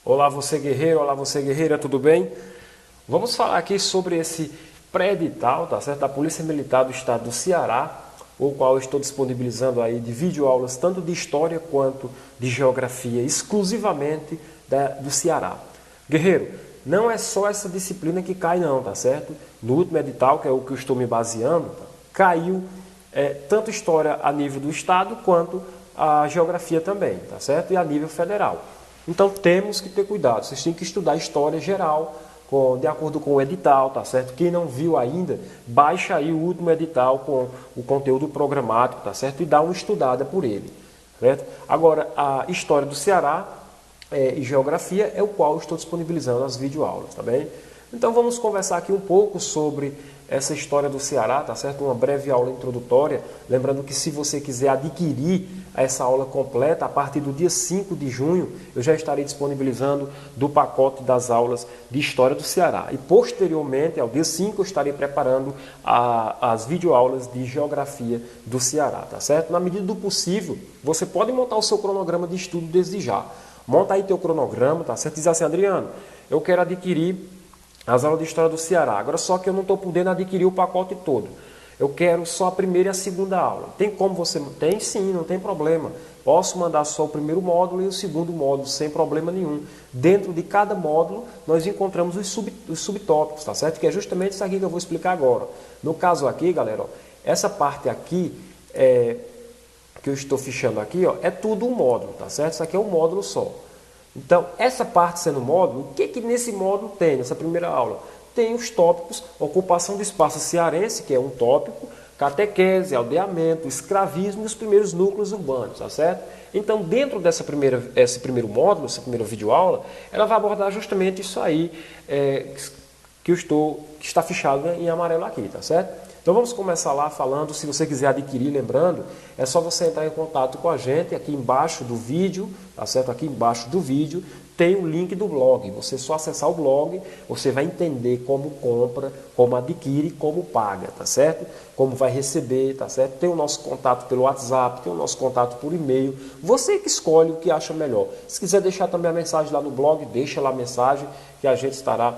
Olá você guerreiro, olá você guerreira, tudo bem? Vamos falar aqui sobre esse pré-edital, tá certo? Da Polícia Militar do Estado do Ceará, o qual eu estou disponibilizando aí de videoaulas tanto de História quanto de Geografia, exclusivamente do Ceará. Guerreiro, não é só essa disciplina que cai não, tá certo? No último edital, que é o que eu estou me baseando, caiu tanto História a nível do Estado quanto a Geografia também, tá certo? E a nível federal. Então temos que ter cuidado, vocês têm que estudar História geral, de acordo com o edital, tá certo? Quem não viu ainda, baixa aí o último edital com o conteúdo programático, tá certo? E dá uma estudada por ele, certo? Agora, a História do Ceará e Geografia é o qual eu estou disponibilizando as videoaulas, tá bem? Então vamos conversar aqui um pouco sobre essa história do Ceará, tá certo? Uma breve aula introdutória, lembrando que se você quiser adquirir essa aula completa, a partir do dia 5 de junho, eu já estarei disponibilizando do pacote das aulas de História do Ceará. E posteriormente, ao dia 5, eu estarei preparando as videoaulas de Geografia do Ceará, tá certo? Na medida do possível, você pode montar o seu cronograma de estudo desde já. Monta aí teu cronograma, tá certo? Diz assim, Adriano, eu quero adquirir as aulas de História do Ceará, agora só que eu não estou podendo adquirir o pacote todo. Eu quero só a primeira e a segunda aula. Tem como você... Tem sim, não tem problema. Posso mandar só o primeiro módulo e o segundo módulo, sem problema nenhum. Dentro de cada módulo, nós encontramos os subtópicos, tá certo? Que é justamente isso aqui que eu vou explicar agora. No caso aqui, galera, ó, essa parte aqui, que eu estou fichando aqui, ó, é tudo um módulo, tá certo? Isso aqui é um módulo só. Então, essa parte sendo módulo, o que nesse módulo tem, nessa primeira aula? Tem os tópicos, ocupação do espaço cearense, que é um tópico, catequese, aldeamento, escravismo e os primeiros núcleos urbanos, tá certo? Então, dentro esse primeiro módulo, essa primeira videoaula, ela vai abordar justamente isso aí que está fichado em amarelo aqui, tá certo? Então vamos começar lá falando, se você quiser adquirir, lembrando, é só você entrar em contato com a gente aqui embaixo do vídeo, tá certo? Aqui embaixo do vídeo tem o link do blog, você só acessar o blog, você vai entender como compra, como adquire, como paga, tá certo? Como vai receber, tá certo? Tem o nosso contato pelo WhatsApp, tem o nosso contato por e-mail, você que escolhe o que acha melhor. Se quiser deixar também a mensagem lá no blog, deixa lá a mensagem que a gente estará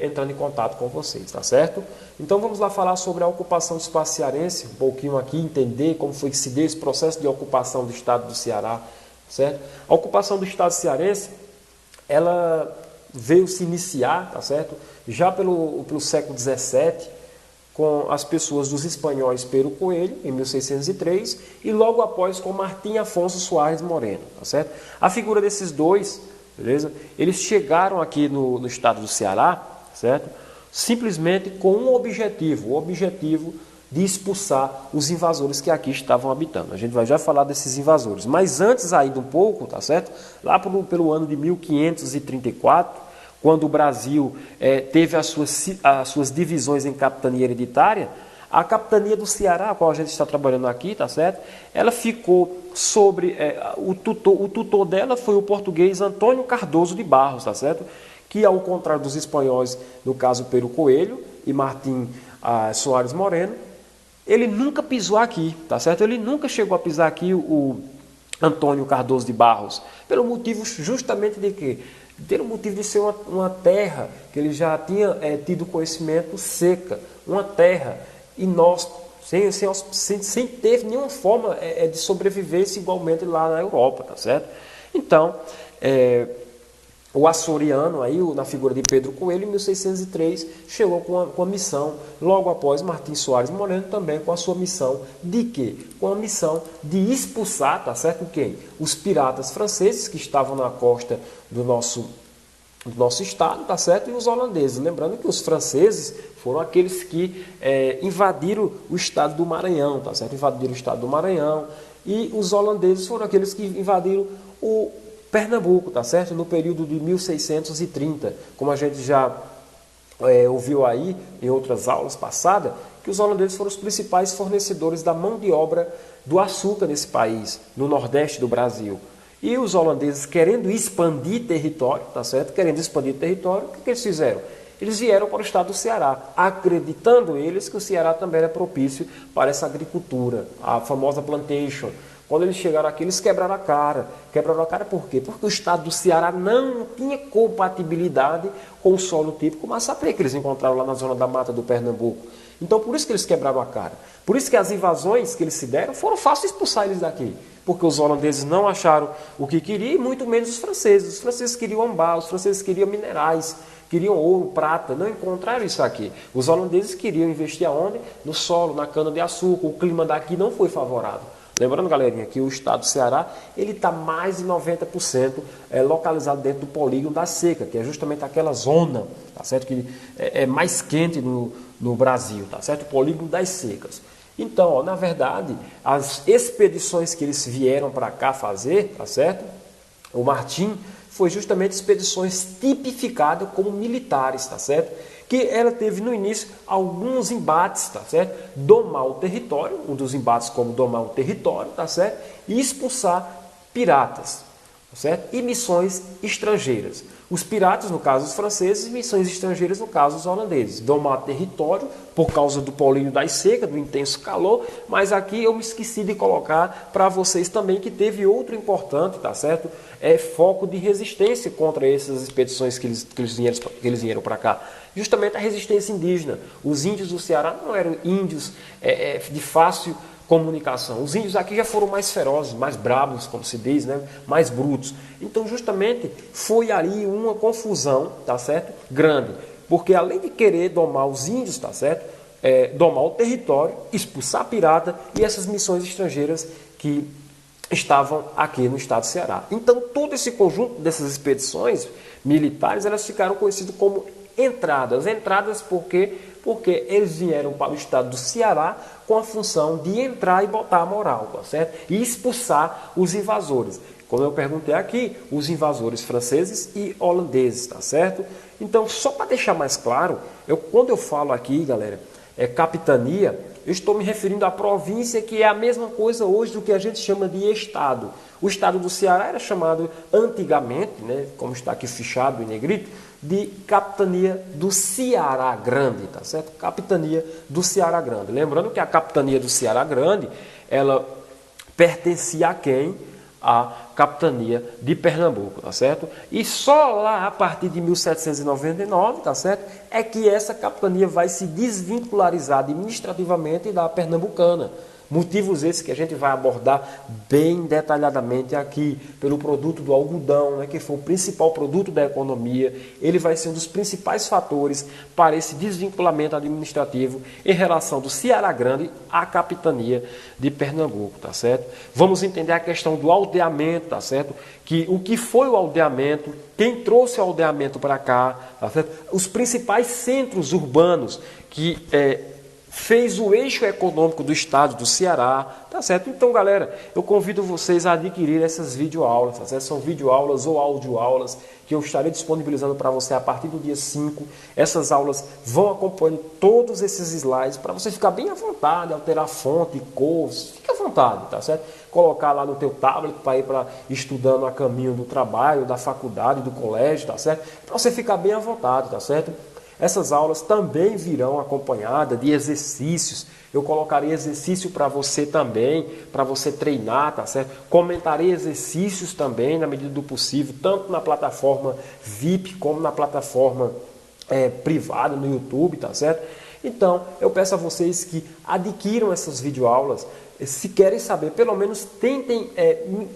entrando em contato com vocês, tá certo? Então vamos lá falar sobre a ocupação do espaço cearense, um pouquinho aqui, entender como foi que se deu esse processo de ocupação do estado do Ceará, certo? A ocupação do estado cearense, ela veio se iniciar, tá certo? Já pelo século XVII, com as pessoas dos espanhóis Pero Coelho, em 1603, e logo após com Martim Afonso Soares Moreno, tá certo? A figura desses dois, beleza? Eles chegaram aqui no estado do Ceará, certo? Simplesmente com um objetivo, o objetivo de expulsar os invasores que aqui estavam habitando. A gente vai já falar desses invasores. Mas antes ainda um pouco, tá certo? Lá pelo ano de 1534, quando o Brasil teve as suas divisões em capitania hereditária, a capitania do Ceará, a qual a gente está trabalhando aqui, tá certo? Ela ficou sobre... o tutor dela foi o português Antônio Cardoso de Barros, tá certo? Que, ao contrário dos espanhóis, no caso Pero Coelho e Martim Soares Moreno, ele nunca pisou aqui, tá certo? Ele nunca chegou a pisar aqui, o Antônio Cardoso de Barros, pelo motivo justamente de quê? Pelo motivo de ser uma terra que ele já tinha tido conhecimento seca, uma terra inóspita, sem ter nenhuma forma de sobrevivência igualmente lá na Europa, tá certo? Então, o açoriano, aí, na figura de Pedro Coelho, em 1603, chegou com a missão, logo após Martim Soares Moreno, também com a sua missão de quê? Com a missão de expulsar, tá certo? Quem? Os piratas franceses que estavam na costa do nosso estado, tá certo? E os holandeses. Lembrando que os franceses foram aqueles que invadiram o estado do Maranhão, tá certo? Invadiram o estado do Maranhão. E os holandeses foram aqueles que invadiram o Pernambuco, tá certo? No período de 1630, como a gente já ouviu aí em outras aulas passadas, que os holandeses foram os principais fornecedores da mão de obra do açúcar nesse país, no nordeste do Brasil. E os holandeses, querendo expandir território, tá certo? Querendo expandir território, o que eles fizeram? Eles vieram para o estado do Ceará, acreditando eles que o Ceará também era propício para essa agricultura, a famosa plantation, Quando eles chegaram aqui, eles quebraram a cara. Quebraram a cara por quê? Porque o estado do Ceará não tinha compatibilidade com o solo típico massapê que eles encontraram lá na zona da mata do Pernambuco. Então, por isso que eles quebraram a cara. Por isso que as invasões que eles se deram foram fáceis expulsar eles daqui. Porque os holandeses não acharam o que queriam, e muito menos os franceses. Os franceses queriam ambar, os franceses queriam minerais, queriam ouro, prata, não encontraram isso aqui. Os holandeses queriam investir aonde? No solo, na cana-de-açúcar. O clima daqui não foi favorável. Lembrando, galerinha, que o estado do Ceará ele está mais de 90% localizado dentro do polígono da seca, que é justamente aquela zona, tá certo? Que é mais quente no Brasil, tá certo? O polígono das secas. Então, ó, na verdade, as expedições que eles vieram para cá fazer, tá certo? O Martim foi justamente expedições tipificadas como militares, tá certo? Que ela teve no início alguns embates, tá certo? Domar o território, um dos embates como domar o território, tá certo? E expulsar piratas, tá certo? E missões estrangeiras. Os piratas, no caso os franceses, e missões estrangeiras, no caso os holandeses. Domar território por causa do polínio das secas, do intenso calor, mas aqui eu me esqueci de colocar para vocês também que teve outro importante, tá certo? Foco de resistência contra essas expedições que eles vieram para cá. Justamente a resistência indígena. Os índios do Ceará não eram índios de fácil comunicação. Os índios aqui já foram mais ferozes, mais bravos, como se diz, né? Mais brutos. Então, justamente, foi ali uma confusão, tá certo? Grande. Porque além de querer domar os índios, tá certo? Domar o território, expulsar pirata e essas missões estrangeiras que estavam aqui no estado do Ceará. Então, todo esse conjunto dessas expedições militares, elas ficaram conhecidas como entradas. Entradas por quê? Porque eles vieram para o estado do Ceará com a função de entrar e botar a moral, tá certo? E expulsar os invasores. Como eu perguntei aqui, os invasores franceses e holandeses, tá certo? Então, só para deixar mais claro, quando eu falo aqui, galera, capitania, eu estou me referindo à província, que é a mesma coisa hoje do que a gente chama de estado. O estado do Ceará era chamado antigamente, né, como está aqui fichado em negrito, de capitania do Ceará Grande, tá certo? Capitania do Ceará Grande. Lembrando que a capitania do Ceará Grande, ela pertencia a quem? A capitania de Pernambuco, tá certo? E só lá a partir de 1799, tá certo? É que essa capitania vai se desvincularizar administrativamente da pernambucana. Motivos esses que a gente vai abordar bem detalhadamente aqui, pelo produto do algodão, né, que foi o principal produto da economia. Ele vai ser um dos principais fatores para esse desvinculamento administrativo em relação do Ceará Grande à capitania de Pernambuco, tá certo? Vamos entender a questão do aldeamento, tá certo? O que foi o aldeamento, quem trouxe o aldeamento para cá, tá certo? Os principais centros urbanos que fez o eixo econômico do estado do Ceará, tá certo? Então, galera, eu convido vocês a adquirir essas videoaulas, tá certo? São videoaulas ou audioaulas que eu estarei disponibilizando para você a partir do dia 5. Essas aulas vão acompanhando todos esses slides para você ficar bem à vontade, alterar fonte, cor, fica à vontade, tá certo? Colocar lá no teu tablet para ir estudando a caminho do trabalho, da faculdade, do colégio, tá certo? Para você ficar bem à vontade, tá certo? Essas aulas também virão acompanhadas de exercícios. Eu colocarei exercício para você também, para você treinar, tá certo? Comentarei exercícios também, na medida do possível, tanto na plataforma VIP como na plataforma privada no YouTube, tá certo? Então, eu peço a vocês que adquiram essas videoaulas. Se querem saber, pelo menos tentem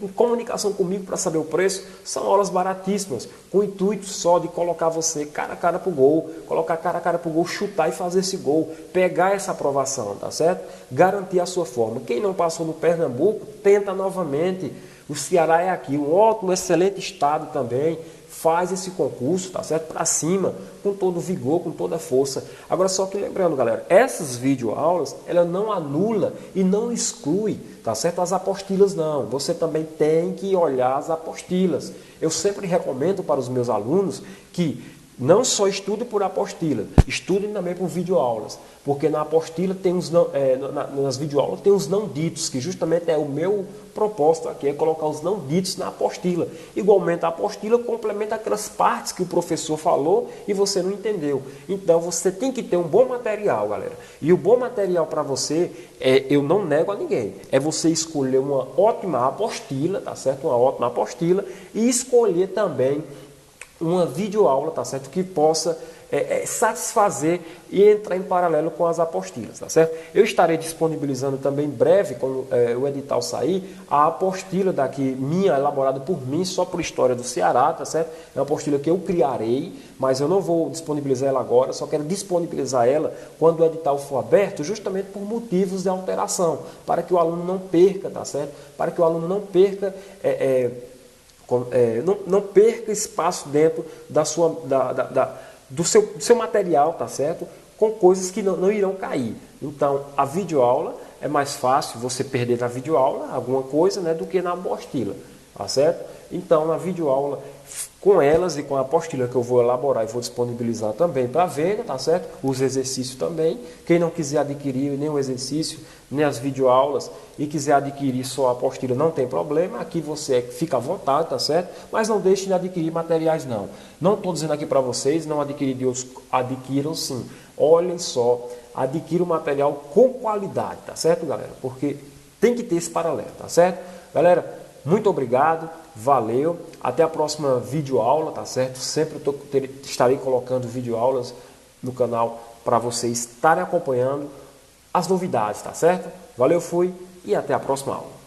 em comunicação comigo para saber o preço. São aulas baratíssimas, com o intuito só de colocar você cara a cara para o gol, colocar cara a cara para o gol, chutar e fazer esse gol, pegar essa aprovação, tá certo? Garantir a sua forma. Quem não passou no Pernambuco, tenta novamente. O Ceará é aqui, um ótimo, excelente estado também. Faz esse concurso, tá certo? Para cima, com todo vigor, com toda força. Agora, só que lembrando, galera, essas videoaulas, ela não anula e não exclui, tá certo? As apostilas, não. Você também tem que olhar as apostilas. Eu sempre recomendo para os meus alunos que Não só estude por apostila, estude também por videoaulas, porque na apostila tem nas videoaulas tem os não ditos, que justamente é o meu propósito aqui, é colocar os não ditos na apostila. Igualmente a apostila complementa aquelas partes que o professor falou e você não entendeu. Então você tem que ter um bom material, galera. E o bom material para você, eu não nego a ninguém, é você escolher uma ótima apostila, tá certo? Uma ótima apostila e escolher também uma videoaula, tá certo? Que possa satisfazer e entrar em paralelo com as apostilas, tá certo? Eu estarei disponibilizando também em breve, quando o edital sair, a apostila minha, elaborada por mim, só por história do Ceará, tá certo? É uma apostila que eu criarei, mas eu não vou disponibilizar ela agora, só quero disponibilizar ela quando o edital for aberto, justamente por motivos de alteração, para que o aluno não perca, tá certo? Para que o aluno não perca não perca espaço dentro do seu material, tá certo? Com coisas que não irão cair. Então, a videoaula é mais fácil você perder na videoaula alguma coisa, né, do que na apostila, tá certo? Então, na videoaula, com elas e com a apostila que eu vou elaborar e vou disponibilizar também para venda, tá certo? Os exercícios também. Quem não quiser adquirir nem o exercício, nem as videoaulas e quiser adquirir só a apostila, não tem problema. Aqui você fica à vontade, tá certo? Mas não deixe de adquirir materiais, não. Não estou dizendo aqui para vocês, não adquirir de outros, adquiram sim. Olhem só, adquiram material com qualidade, tá certo, galera? Porque tem que ter esse paralelo, tá certo? Galera, muito obrigado, valeu, até a próxima videoaula, tá certo? Sempre estarei colocando videoaulas no canal para vocês estarem acompanhando as novidades, tá certo? Valeu, fui e até a próxima aula.